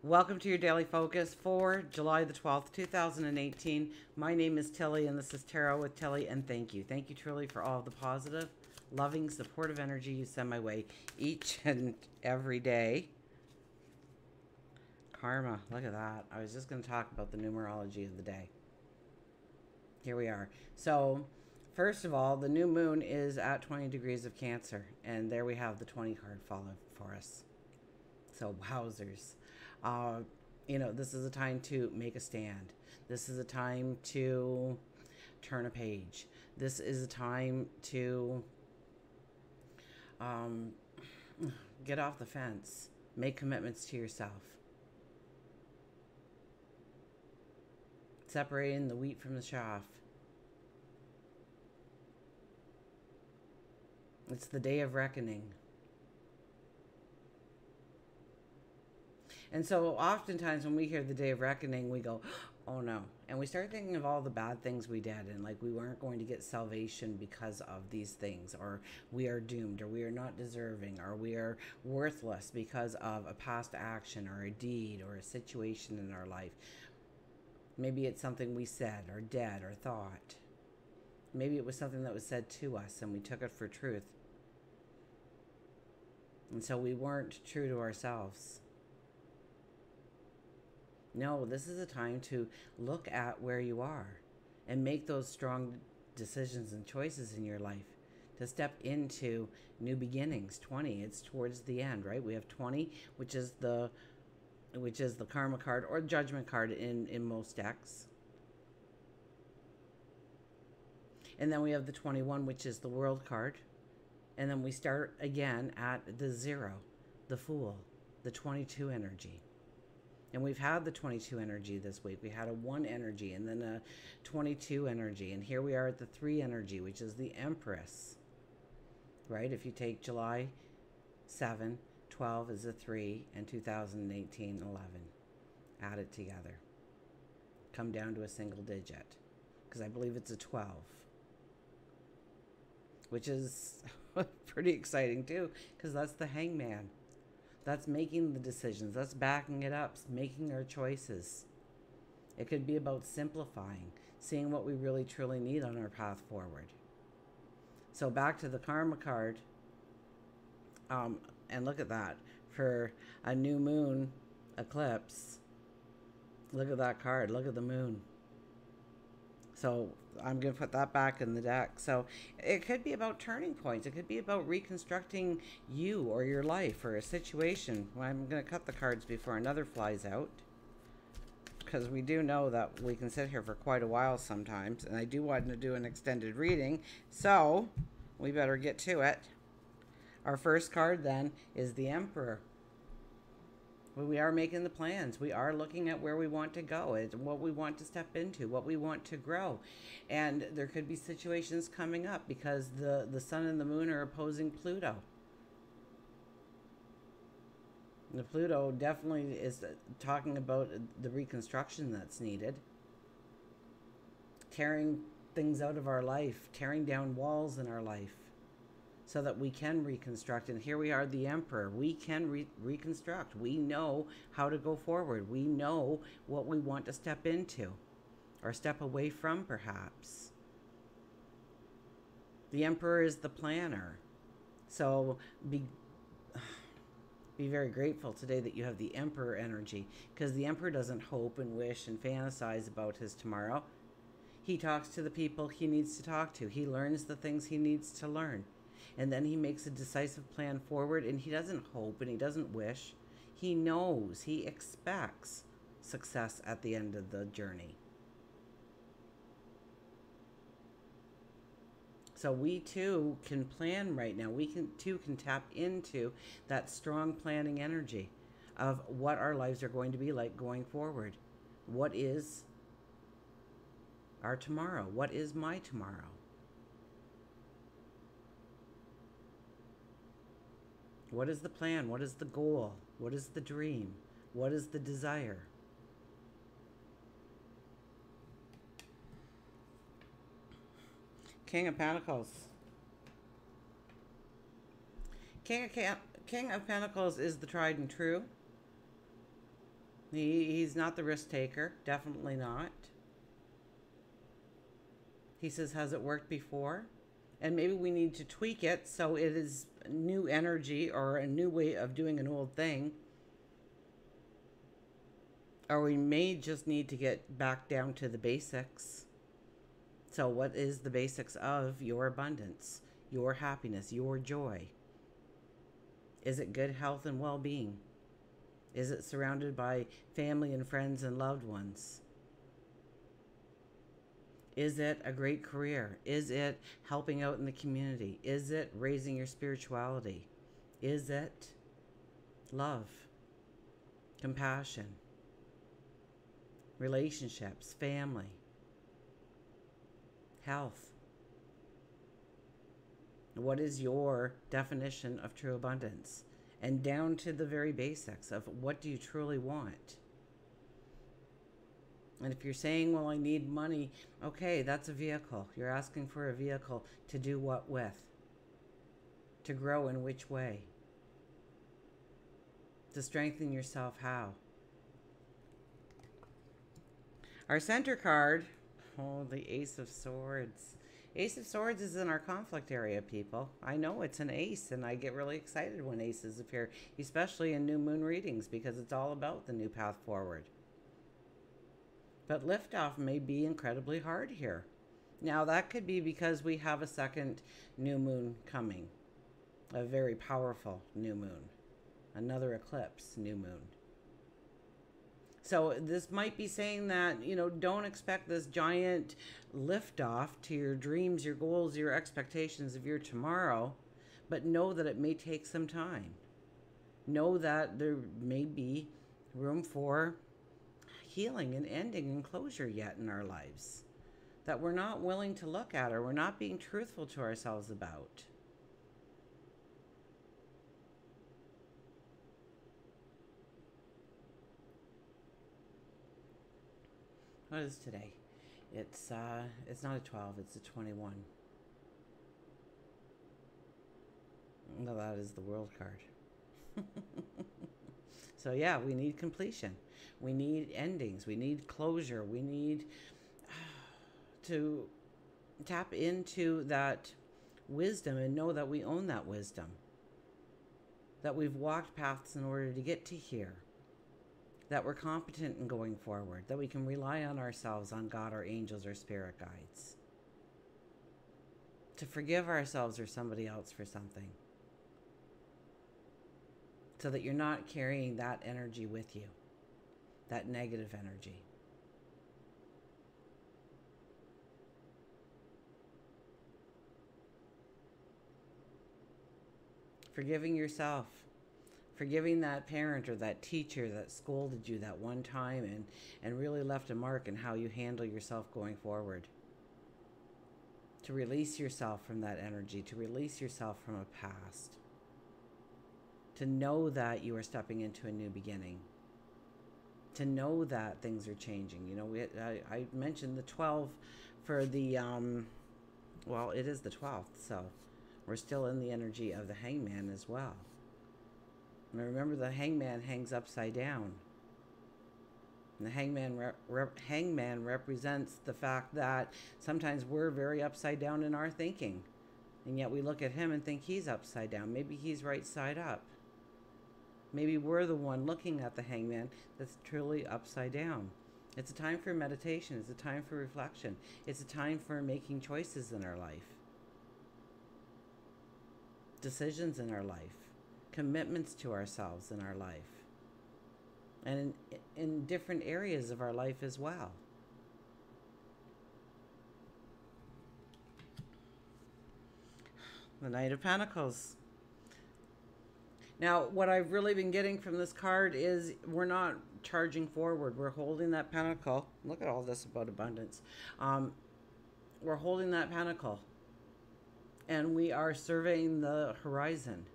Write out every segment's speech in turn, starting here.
Welcome to your daily focus for July the 12th, 2018. My name is Tilly, and this is Tarot with Tilly, and thank you. Thank you truly for all the positive, loving, supportive energy you send my way each and every day. Karma, look at that. I was just going to talk about the numerology of the day. Here we are. So, first of all, the new moon is at 20 degrees of Cancer, and there we have the 20 card follow for us. So, wowzers. Uh, this is a time to make a stand. This is a time to turn a page. This is a time to get off the fence. Make commitments to yourself. Separating the wheat from the chaff. It's the day of reckoning. And so oftentimes when we hear the day of reckoning, we go, oh no. And we start thinking of all the bad things we did, and like we weren't going to get salvation because of these things, or we are doomed, or we are not deserving, or we are worthless because of a past action or a deed or a situation in our life. Maybe it's something we said or did or thought. Maybe it was something that was said to us and we took it for truth. And so we weren't true to ourselves. No, this is a time to look at where you are and make those strong decisions and choices in your life to step into new beginnings. 20, it's towards the end, right? We have 20, which is the karma card or judgment card in most decks. And then we have the 21, which is the world card. And then we start again at the 0, the fool, the 22 energy. And we've had the 22 energy this week. We had a 1 energy and then a 22 energy. And here we are at the 3 energy, which is the Empress. Right? If you take July 7, 12 is a 3, and 2018, 11. Add it together. Come down to a single digit. Because I believe it's a 12. Which is pretty exciting too, because that's the Hangman. That's making the decisions. That's backing it up, making our choices. It could be about simplifying, seeing what we really truly need on our path forward. So back to the karma card. And look at that. For a new moon eclipse, look at that card. Look at the moon. So I'm going to put that back in the deck. So it could be about turning points. It could be about reconstructing you or your life or a situation. Well, I'm going to cut the cards before another flies out, because we do know that we can sit here for quite a while sometimes. And I do want to do an extended reading, so we better get to it. Our first card then is the Emperor. We are making the plans. We are looking at where we want to go, what we want to step into, what we want to grow. And there could be situations coming up because the sun and the moon are opposing Pluto. The Pluto definitely is talking about the reconstruction that's needed. Tearing things out of our life, tearing down walls in our life, so that we can reconstruct. And here we are, the Emperor. We can reconstruct. We know how to go forward. We know what we want to step into or step away from, perhaps. The Emperor is the planner. So be very grateful today that you have the Emperor energy, because the Emperor doesn't hope and wish and fantasize about his tomorrow. He talks to the people he needs to talk to. He learns the things he needs to learn. And then he makes a decisive plan forward, and he doesn't hope and he doesn't wish. He knows, he expects success at the end of the journey. So we too can plan right now. We can tap into that strong planning energy of what our lives are going to be like going forward. What is our tomorrow? What is my tomorrow? What is the plan? What is the goal? What is the dream? What is the desire? King of Pentacles. King of Pentacles is the tried and true. He's not the risk taker. Definitely not. He says, has it worked before? And maybe we need to tweak it so it is new energy or a new way of doing an old thing. Or we may just need to get back down to the basics. So, what is the basics of your abundance, your happiness, your joy? Is it good health and well being? Is it surrounded by family and friends and loved ones? Is it a great career? Is it helping out in the community? Is it raising your spirituality? Is it love, compassion, relationships, family, health? What is your definition of true abundance? And down to the very basics of what do you truly want? And if you're saying, well, I need money, okay, that's a vehicle. You're asking for a vehicle to do what with? To grow in which way? To strengthen yourself how? Our center card, oh, the Ace of Swords. Ace of Swords is in our conflict area, people. I know it's an ace, and I get really excited when aces appear, especially in new moon readings, because it's all about the new path forward. But liftoff may be incredibly hard here. Now, that could be because we have a second new moon coming, a very powerful new moon, another eclipse new moon. So this might be saying that, don't expect this giant liftoff to your dreams, your goals, your expectations of your tomorrow, but know that it may take some time. Know that there may be room for healing and ending and closure yet in our lives that we're not willing to look at or we're not being truthful to ourselves about. What is today? It's not a 12, it's a 21. No, that is the World card. So yeah, we need completion. We need endings. We need closure. We need to tap into that wisdom and know that we own that wisdom. That we've walked paths in order to get to here. That we're competent in going forward. That we can rely on ourselves, on God, our angels, our spirit guides. To forgive ourselves or somebody else for something. So that you're not carrying that energy with you. That negative energy. Forgiving yourself. Forgiving that parent or that teacher that scolded you that one time and really left a mark in how you handle yourself going forward. To release yourself from that energy. To release yourself from a past. To know that you are stepping into a new beginning. To know that things are changing. I mentioned the 12 for the, well, it is the 12th, so we're still in the energy of the hangman as well. And remember, the hangman hangs upside down. And the hangman represents the fact that sometimes we're very upside down in our thinking. And yet we look at him and think he's upside down. Maybe he's right side up. Maybe we're the one looking at the hangman that's truly upside down. It's a time for meditation. It's a time for reflection. It's a time for making choices in our life. Decisions in our life. Commitments to ourselves in our life. And in different areas of our life as well. The Knight of Pentacles. Now, what I've really been getting from this card is we're not charging forward. We're holding that pentacle. Look at all this about abundance. We're holding that pentacle. And we are surveying the horizon.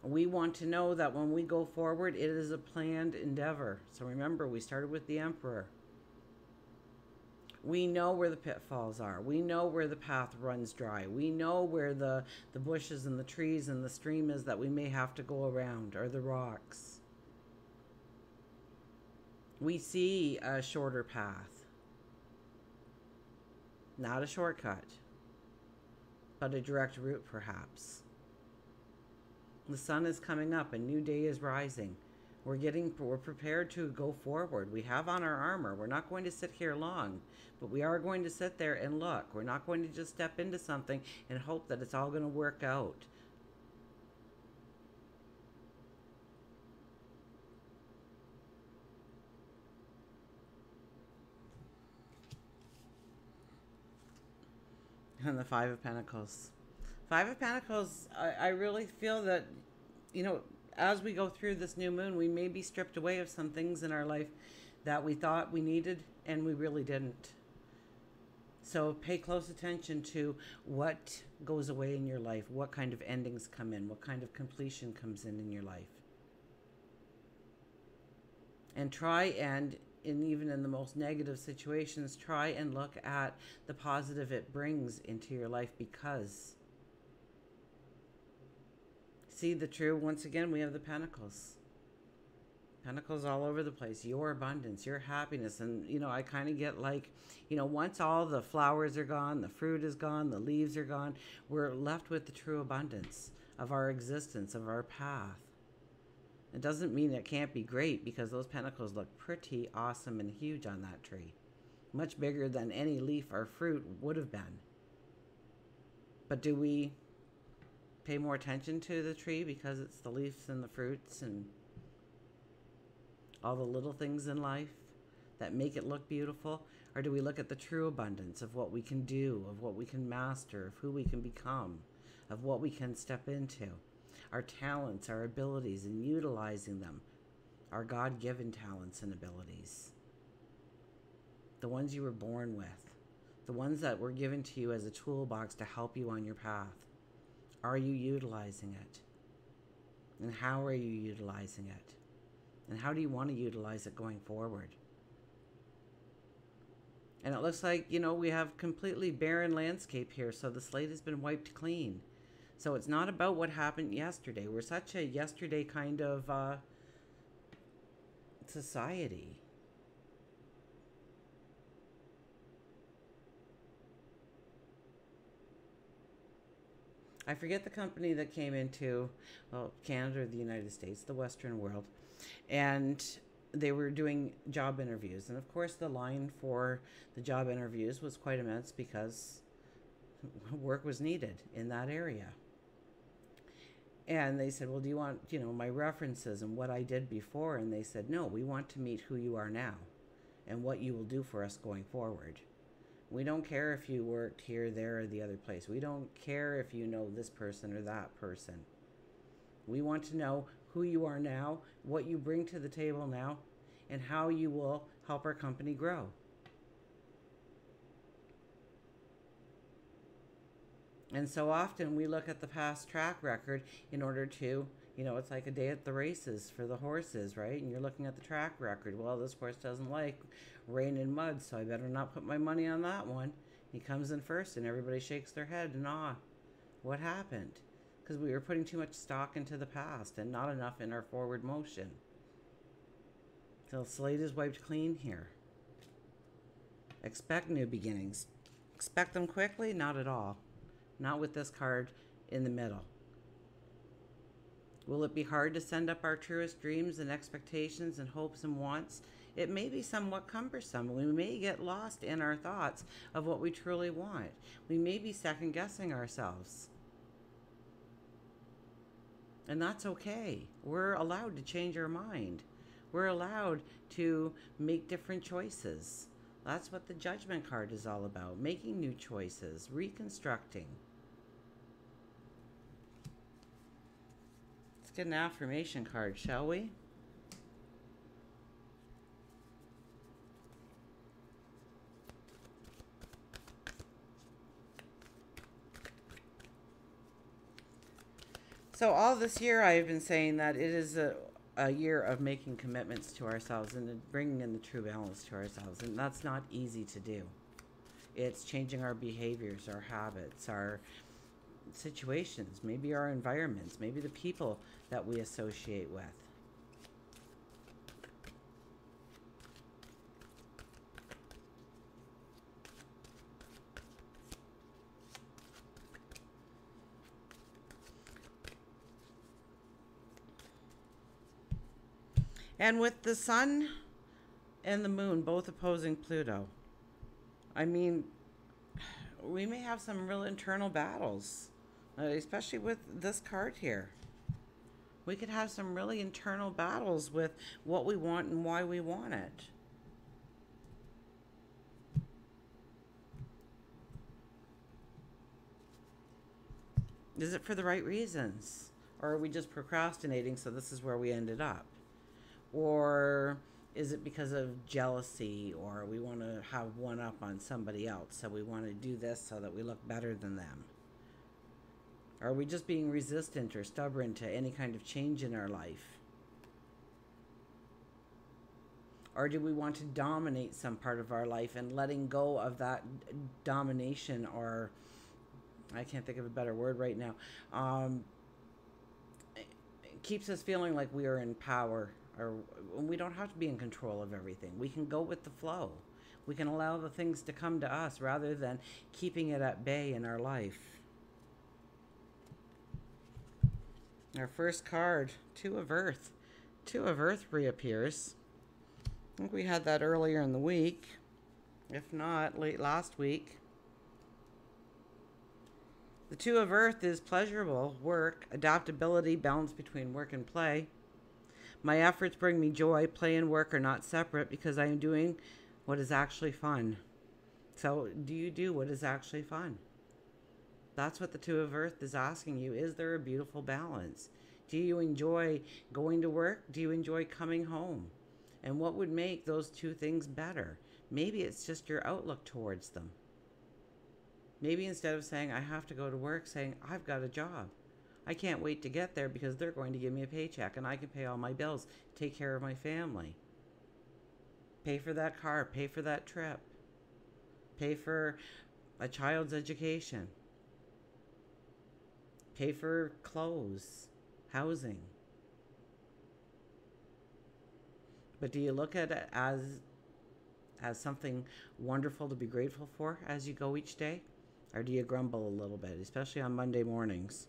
We want to know that when we go forward, it is a planned endeavor. So remember, we started with the Emperor. We know where the pitfalls are. We know where the path runs dry. We know where the bushes and the trees and the stream is that we may have to go around, or the rocks. We see a shorter path, not a shortcut, but a direct route perhaps. The sun is coming up, a new day is rising. We're prepared to go forward. We have on our armor. We're not going to sit here long, but we are going to sit there and look. We're not going to just step into something and hope that it's all going to work out. And the Five of Pentacles. Five of Pentacles, I really feel that, you know, as we go through this new moon, we may be stripped away of some things in our life that we thought we needed and we really didn't. So pay close attention to what goes away in your life, what kind of endings come in, what kind of completion comes in your life. And try and, even in the most negative situations, try and look at the positive it brings into your life, because see the true, once again, we have the Pentacles. Pentacles all over the place. Your abundance, your happiness. And, you know, I kind of get like, you know, once all the flowers are gone, the fruit is gone, the leaves are gone, we're left with the true abundance of our existence, of our path. It doesn't mean it can't be great, because those pentacles look pretty awesome and huge on that tree. Much bigger than any leaf or fruit would have been. But do we pay more attention to the tree because it's the leaves and the fruits and all the little things in life that make it look beautiful? Or do we look at the true abundance of what we can do, of what we can master, of who we can become, of what we can step into? Our talents, our abilities, and utilizing them, our God-given talents and abilities. The ones you were born with, the ones that were given to you as a toolbox to help you on your path. Are you utilizing it? And how are you utilizing it? And how do you want to utilize it going forward? And it looks like, you know, we have completely barren landscape here, so the slate has been wiped clean. So it's not about what happened yesterday. We're such a yesterday kind of society. I forget the company that came into, well, Canada or the United States, the Western world, and they were doing job interviews. And of course, the line for the job interviews was quite immense because work was needed in that area. And they said, well, do you want, you know, my references and what I did before? And they said, no, we want to meet who you are now and what you will do for us going forward. We don't care if you worked here, there, or the other place. We don't care if you know this person or that person. We want to know who you are now, what you bring to the table now, and how you will help our company grow. And so often we look at the past track record in order to, you know, it's like a day at the races for the horses, right? And you're looking at the track record. Well, this horse doesn't like rain and mud, so I better not put my money on that one. He comes in first and everybody shakes their head and what happened? Because we were putting too much stock into the past and not enough in our forward motion. So the slate is wiped clean here. Expect new beginnings. Expect them quickly? Not at all. Not with this card in the middle. Will it be hard to send up our truest dreams and expectations and hopes and wants? It may be somewhat cumbersome. We may get lost in our thoughts of what we truly want. We may be second guessing ourselves. And that's okay. We're allowed to change our mind. We're allowed to make different choices. That's what the Judgment card is all about. Making new choices, reconstructing. Let's get an affirmation card, shall we? So all this year I've been saying that it is a year of making commitments to ourselves and bringing in the true balance to ourselves. And that's not easy to do. It's changing our behaviors, our habits, our situations, maybe our environments, maybe the people that we associate with. And with the sun and the moon both opposing Pluto, I mean, we may have some real internal battles, especially with this card here. We could have some really internal battles with what we want and why we want it. Is it for the right reasons? Or are we just procrastinating, so this is where we ended up? Or is it because of jealousy, or we want to have one up on somebody else, so we want to do this so that we look better than them? Are we just being resistant or stubborn to any kind of change in our life? Or do we want to dominate some part of our life, and letting go of that domination, or I can't think of a better word right now, it keeps us feeling like we are in power, or we don't have to be in control of everything. We can go with the flow. We can allow the things to come to us rather than keeping it at bay in our life. Our first card, Two of Earth. Two of Earth reappears. I think we had that earlier in the week, if not late last week. The Two of Earth is pleasurable, work, adaptability, balance between work and play. My efforts bring me joy. Play and work are not separate because I am doing what is actually fun. So do you do what is actually fun? That's what the Two of Earth is asking you. Is there a beautiful balance? Do you enjoy going to work? Do you enjoy coming home? And what would make those two things better? Maybe it's just your outlook towards them. Maybe instead of saying, I have to go to work, saying, I've got a job. I can't wait to get there because they're going to give me a paycheck and I can pay all my bills, take care of my family. Pay for that car, pay for that trip. Pay for a child's education. Pay for clothes, housing. But do you look at it as something wonderful to be grateful for as you go each day? Or do you grumble a little bit, especially on Monday mornings?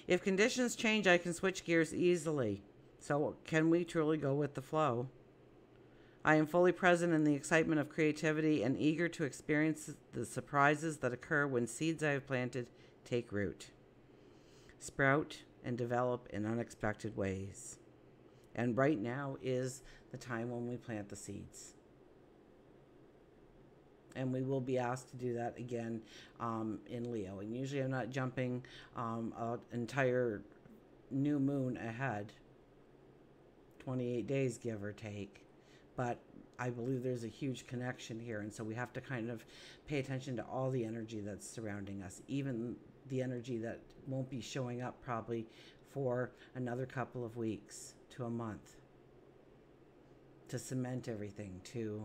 If conditions change, I can switch gears easily. So can we truly go with the flow? I am fully present in the excitement of creativity and eager to experience the surprises that occur when seeds I have planted take root, sprout, and develop in unexpected ways. And right now is the time when we plant the seeds. And we will be asked to do that again in Leo. And usually I'm not jumping an entire new moon ahead, 28 days give or take. But I believe there's a huge connection here. And so we have to kind of pay attention to all the energy that's surrounding us, even the energy that won't be showing up probably for another couple of weeks to a month, to cement everything, to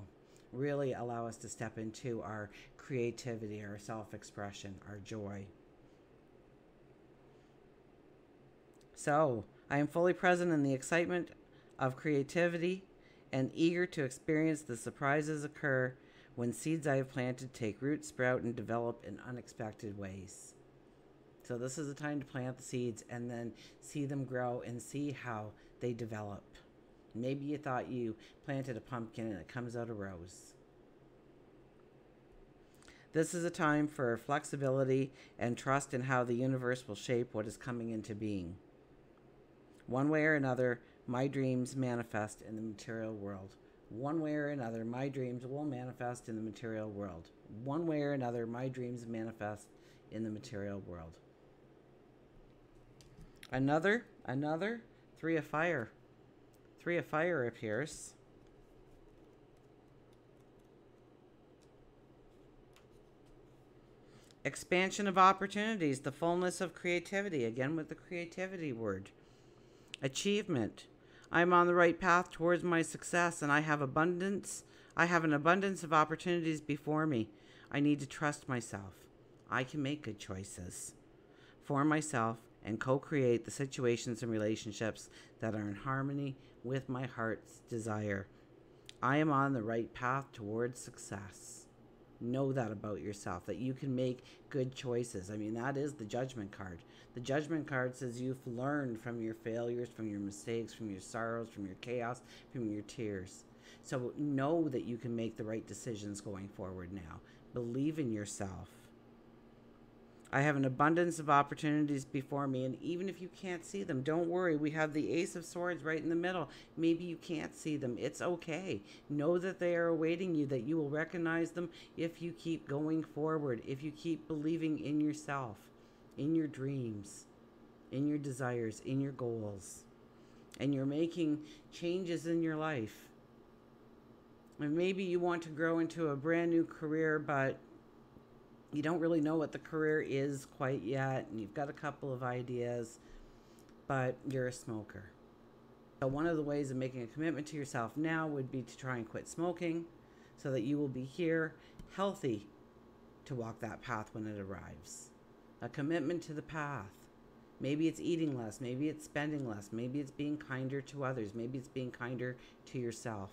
really allow us to step into our creativity, our self-expression, our joy. So, I am fully present in the excitement of creativity and eager to experience the surprises occur when seeds I have planted take root, sprout, and develop in unexpected ways. So this is the time to plant the seeds and then see them grow and see how they develop. Maybe you thought you planted a pumpkin and it comes out a rose. This is a time for flexibility and trust in how the universe will shape what is coming into being. One way or another, my dreams manifest in the material world. One way or another, my dreams will manifest in the material world. One way or another, my dreams manifest in the material world. Another, Three of Fire. Three of Fire appears. Expansion of opportunities, the fullness of creativity, again with the creativity word. Achievement. I'm on the right path towards my success and I have an abundance of opportunities before me. I need to trust myself. I can make good choices for myself and co-create the situations and relationships that are in harmony with my heart's desire. I am on the right path towards success. Know that about yourself, that you can make good choices. I mean, that is the Judgment card. The Judgment card says you've learned from your failures, from your mistakes, from your sorrows, from your chaos, from your tears. So know that you can make the right decisions going forward now. Believe in yourself. I have an abundance of opportunities before me, and even if you can't see them, don't worry. We have the Ace of Swords right in the middle. Maybe you can't see them. It's okay. Know that they are awaiting you, that you will recognize them if you keep going forward, if you keep believing in yourself, in your dreams, in your desires, in your goals, and you're making changes in your life. And maybe you want to grow into a brand new career, but you don't really know what the career is quite yet, and you've got a couple of ideas, but you're a smoker. So one of the ways of making a commitment to yourself now would be to try and quit smoking so that you will be here healthy to walk that path when it arrives. A commitment to the path. Maybe it's eating less, maybe it's spending less, maybe it's being kinder to others, maybe it's being kinder to yourself.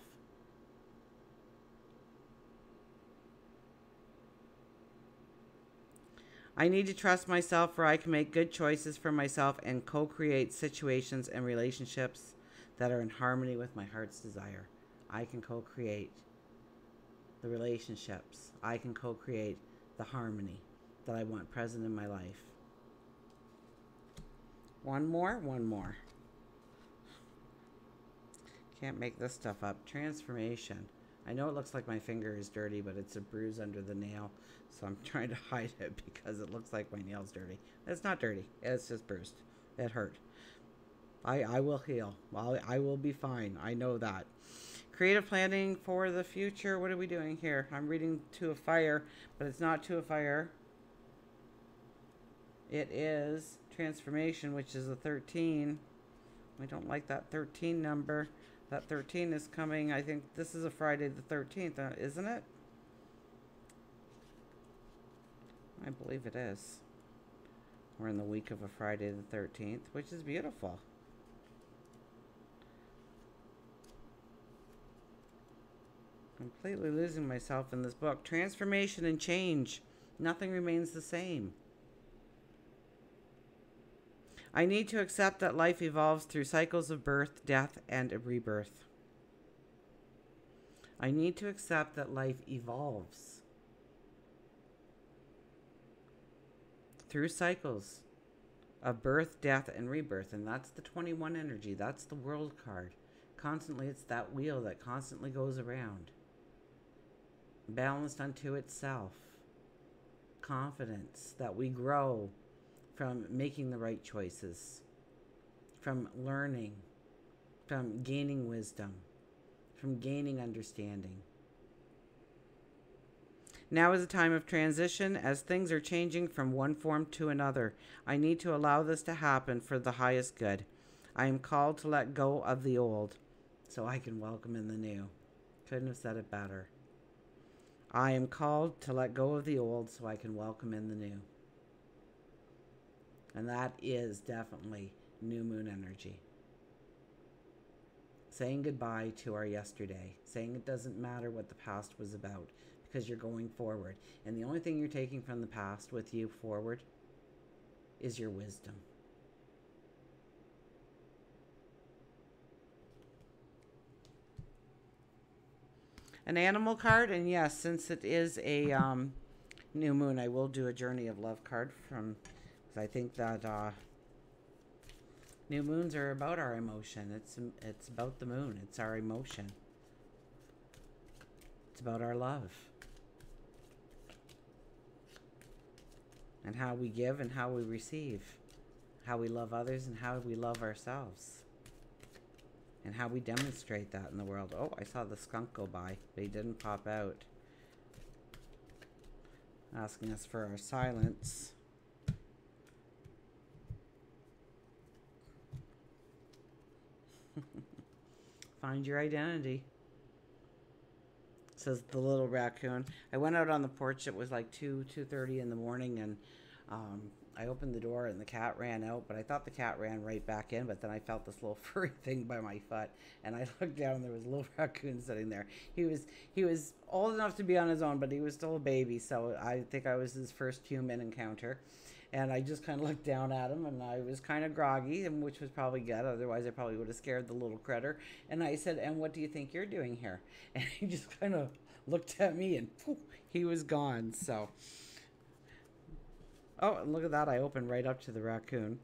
I need to trust myself, for I can make good choices for myself and co-create situations and relationships that are in harmony with my heart's desire. I can co-create the relationships. I can co-create the harmony that I want present in my life. One more. Can't make this stuff up. Transformation. I know it looks like my finger is dirty, but it's a bruise under the nail. So I'm trying to hide it because it looks like my nail's dirty. It's not dirty. It's just bruised. It hurt. I will heal. I will be fine. I know that. Creative planning for the future. What are we doing here? I'm reading To a Fire, but it's not To a Fire. It is Transformation, which is a 13. I don't like that 13 number. That 13 is coming. I think this is a Friday the 13th, isn't it? I believe it is. We're in the week of a Friday the 13th, which is beautiful. Completely losing myself in this book. Transformation and change. Nothing remains the same. I need to accept that life evolves through cycles of birth, death, and a rebirth. I need to accept that life evolves through cycles of birth, death, and rebirth. And that's the 21 energy. That's the World card. Constantly, it's that wheel that constantly goes around. Balanced unto itself. Confidence that we grow from making the right choices, from learning, from gaining wisdom, from gaining understanding. Now is a time of transition as things are changing from one form to another. I need to allow this to happen for the highest good. I am called to let go of the old so I can welcome in the new. Couldn't have said it better. I am called to let go of the old so I can welcome in the new. And that is definitely new moon energy. Saying goodbye to our yesterday. Saying it doesn't matter what the past was about because you're going forward. And the only thing you're taking from the past with you forward is your wisdom. An animal card, and yes, since it is a new moon, I will do a Journey of Love card from... I think that new moons are about our emotion. It's about the moon. It's our emotion. It's about our love. And how we give and how we receive. How we love others and how we love ourselves. And how we demonstrate that in the world. Oh, I saw the skunk go by, but he didn't pop out. Asking us for our silence. Find your identity, says the little raccoon. I went out on the porch. It was like 2:30 in the morning, and I opened the door and the cat ran out, but I thought the cat ran right back in, but then I felt this little furry thing by my foot, and I looked down and there was a little raccoon sitting there. He was old enough to be on his own, but he was still a baby, so I think I was his first human encounter. And I just kind of looked down at him, and I was kind of groggy, which was probably good. Otherwise, I probably would have scared the little critter. And I said, "And what do you think you're doing here?" And he just kind of looked at me, and poof, he was gone. So, oh, and look at that! I opened right up to the raccoon.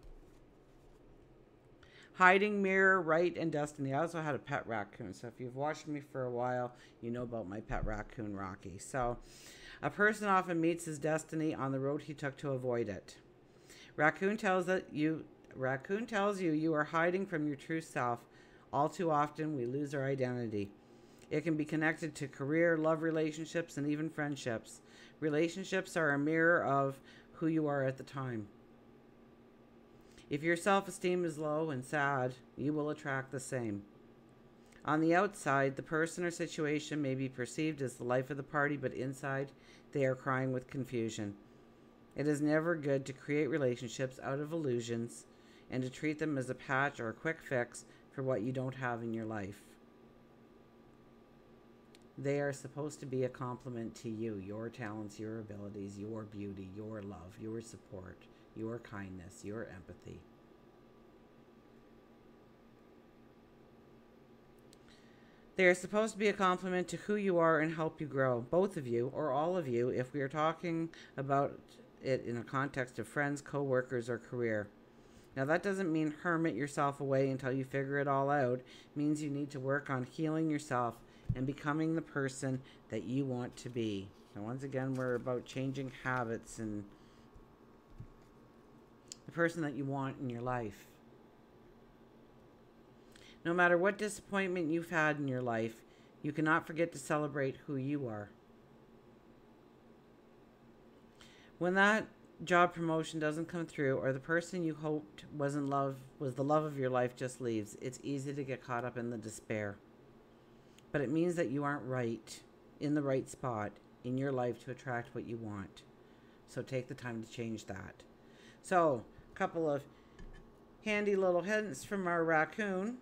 Hiding, mirror, right, and destiny. I also had a pet raccoon. So if you've watched me for a while, you know about my pet raccoon, Rocky. So a person often meets his destiny on the road he took to avoid it. Raccoon tells you you are hiding from your true self. All too often we lose our identity. It can be connected to career, love relationships, and even friendships. Relationships are a mirror of who you are at the time. If your self-esteem is low and sad, you will attract the same. On the outside, the person or situation may be perceived as the life of the party, but inside, they are crying with confusion. It is never good to create relationships out of illusions and to treat them as a patch or a quick fix for what you don't have in your life. They are supposed to be a complement to you, your talents, your abilities, your beauty, your love, your support, your kindness, your empathy. They are supposed to be a complement to who you are and help you grow, both of you or all of you, if we are talking about it in a context of friends, co-workers, or career. Now that doesn't mean hermit yourself away until you figure it all out. It means you need to work on healing yourself and becoming the person that you want to be. And once again, we're about changing habits and the person that you want in your life. No matter what disappointment you've had in your life, you cannot forget to celebrate who you are. When that job promotion doesn't come through, or the person you hoped was the love of your life just leaves, it's easy to get caught up in the despair. But it means that you aren't right, in the right spot in your life to attract what you want. So take the time to change that. So, a couple of handy little hints from our raccoon.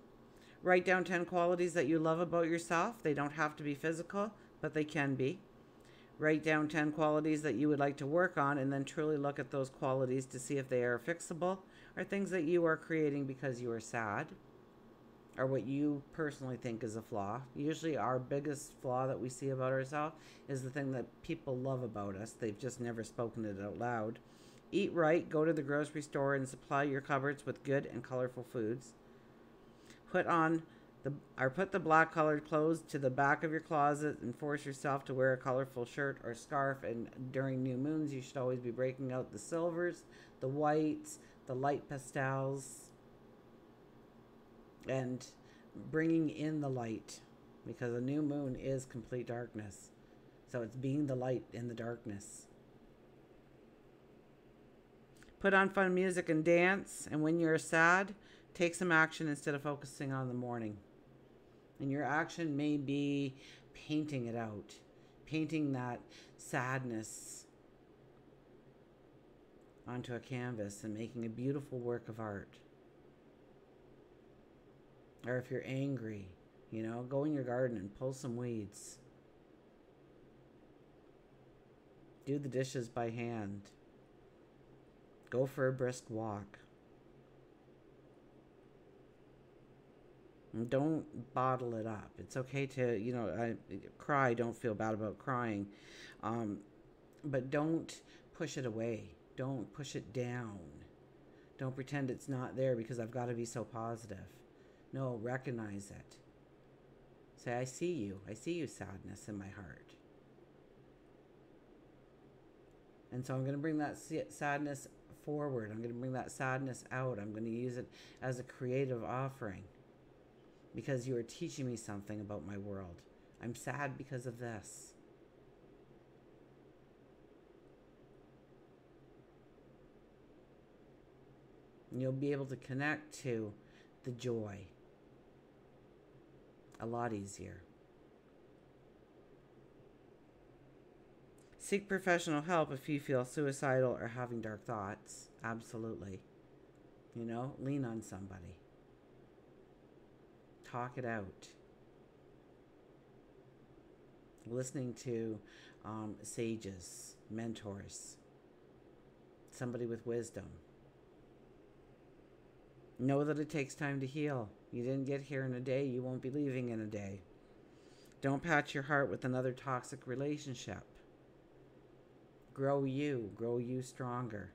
Write down 10 qualities that you love about yourself. They don't have to be physical, but they can be. Write down 10 qualities that you would like to work on, and then truly look at those qualities to see if they are fixable or things that you are creating because you are sad or what you personally think is a flaw. Usually our biggest flaw that we see about ourselves is the thing that people love about us. They've just never spoken it out loud. Eat right. Go to the grocery store and supply your cupboards with good and colorful foods. Put the black colored clothes to the back of your closet and force yourself to wear a colorful shirt or scarf. And during new moons, you should always be breaking out the silvers, the whites, the light pastels, and bringing in the light, because a new moon is complete darkness. So it's being the light in the darkness. Put on fun music and dance. And when you're sad, take some action instead of focusing on the morning. And your action may be painting it out, painting that sadness onto a canvas and making a beautiful work of art. Or if you're angry, go in your garden and pull some weeds. Do the dishes by hand. Go for a brisk walk. Don't bottle it up. It's okay to, cry. Don't feel bad about crying. But don't push it away. Don't push it down. Don't pretend it's not there because I've got to be so positive. No, recognize it. Say, I see you. I see you, sadness, in my heart. And so I'm going to bring that sadness forward. I'm going to bring that sadness out. I'm going to use it as a creative offering. Because you are teaching me something about my world. I'm sad because of this. And you'll be able to connect to the joy a lot easier. Seek professional help if you feel suicidal or having dark thoughts. Absolutely. You know, lean on somebody. Talk it out. Listening to sages, mentors, somebody with wisdom. Know that it takes time to heal. You didn't get here in a day. You won't be leaving in a day. Don't patch your heart with another toxic relationship. Grow you stronger.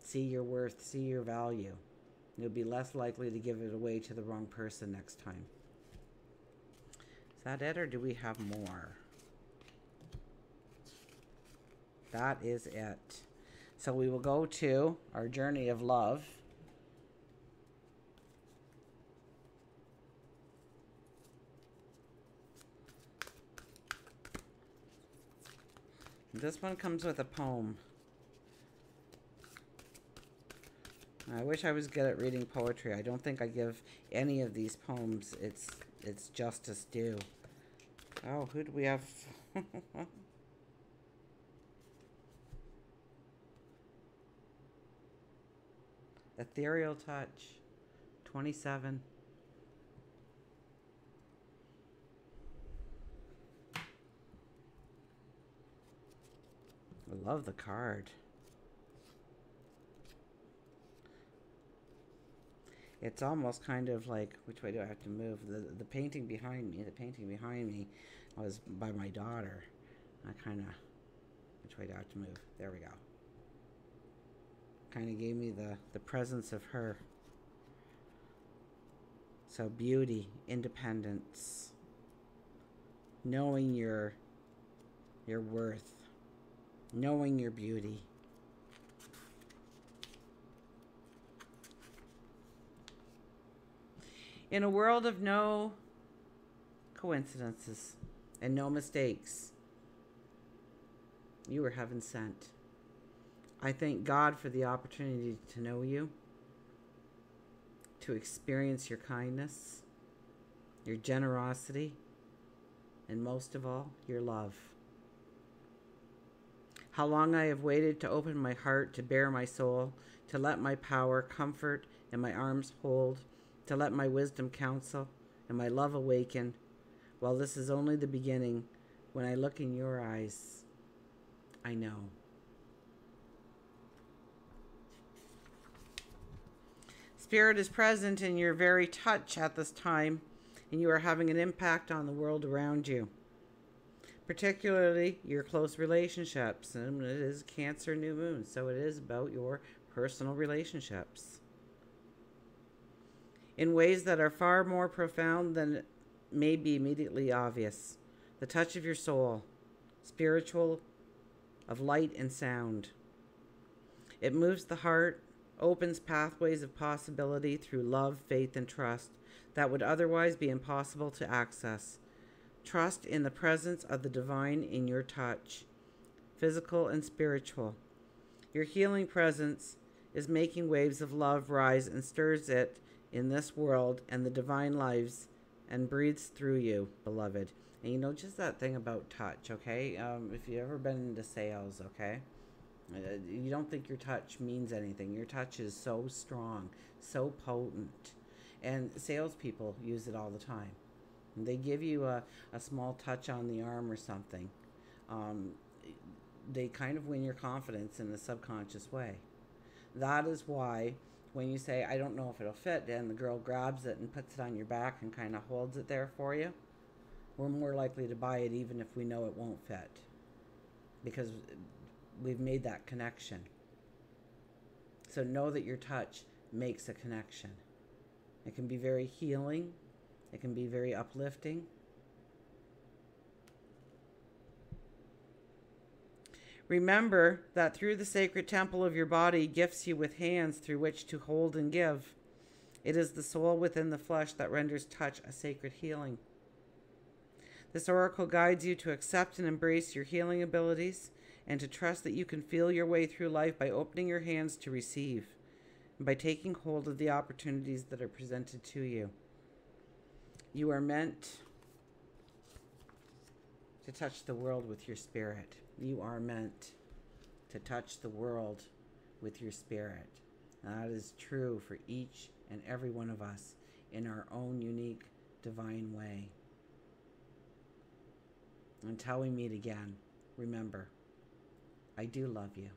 See your worth, see your value. You'll be less likely to give it away to the wrong person next time. Is that it, or do we have more? That is it. So we will go to our journey of love. This one comes with a poem. I wish I was good at reading poetry. I don't think I give any of these poems its justice due. Oh, who do we have? Ethereal Touch, 27. I love the card. It's almost kind of like, which way do I have to move? The painting behind me was by my daughter. I kind of, which way do I have to move? There we go. Kind of gave me the presence of her. So beauty, independence, knowing your worth, knowing your beauty. In a world of no coincidences and no mistakes, you were heaven sent. I thank God for the opportunity to know you, to experience your kindness, your generosity, and most of all, your love. How long I have waited to open my heart, to bare my soul, to let my power comfort and my arms hold, to let my wisdom counsel and my love awaken. Well, this is only the beginning. When I look in your eyes, I know. Spirit is present in your very touch at this time, and you are having an impact on the world around you, particularly your close relationships. And it is Cancer new moon, so it is about your personal relationships in ways that are far more profound than may be immediately obvious. The touch of your soul, spiritual, of light and sound. It moves the heart, opens pathways of possibility through love, faith, and trust that would otherwise be impossible to access. Trust in the presence of the divine in your touch, physical and spiritual. Your healing presence is making waves of love rise and stirs it in this world and the divine lives and breathes through you, beloved. And you know, just that thing about touch, okay? If you've ever been into sales, okay? You don't think your touch means anything. Your touch is so strong, so potent. And salespeople use it all the time. They give you a small touch on the arm or something. They kind of win your confidence in a subconscious way. That is why when you say, I don't know if it'll fit, and the girl grabs it and puts it on your back and kind of holds it there for you, we're more likely to buy it even if we know it won't fit. Because we've made that connection. So know that your touch makes a connection. It can be very healing. It can be very uplifting. Remember that through the sacred temple of your body gifts you with hands through which to hold and give. It is the soul within the flesh that renders touch a sacred healing. This oracle guides you to accept and embrace your healing abilities and to trust that you can feel your way through life by opening your hands to receive and by taking hold of the opportunities that are presented to you. You are meant to touch the world with your spirit. You are meant to touch the world with your spirit. And that is true for each and every one of us in our own unique divine way. Until we meet again, remember, I do love you.